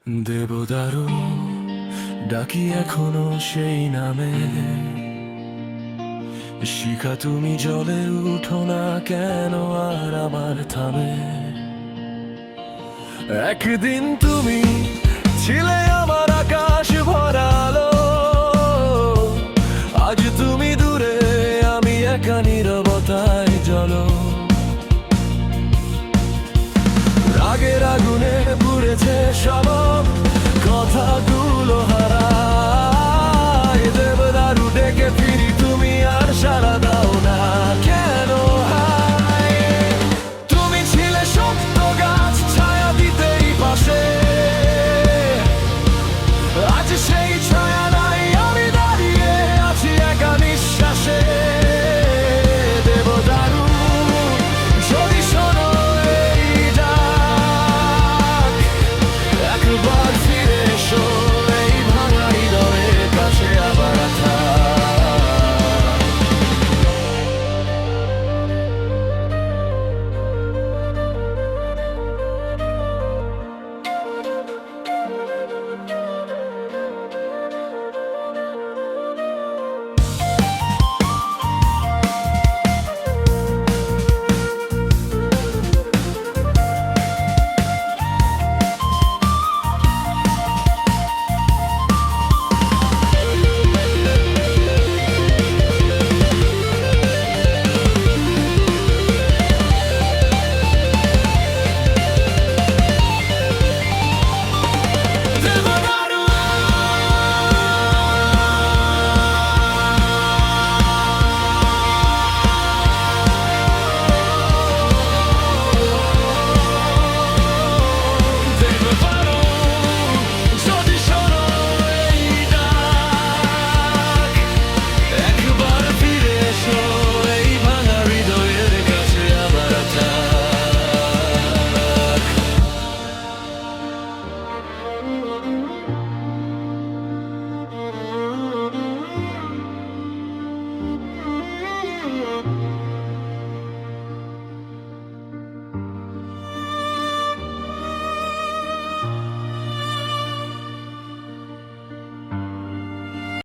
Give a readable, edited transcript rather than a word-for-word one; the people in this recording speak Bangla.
দেবদারু ডাকি এখনো সেই নামে। শিখা তুমি জলে উঠো না কেন আর আমার থামে। একদিন তুমি ছিলে আমার আকাশ ভরা আলো, আজ তুমি দূরে, আমি একা নীরবতায় জলো। রাগের আগুনে পুড়েছে সব কথা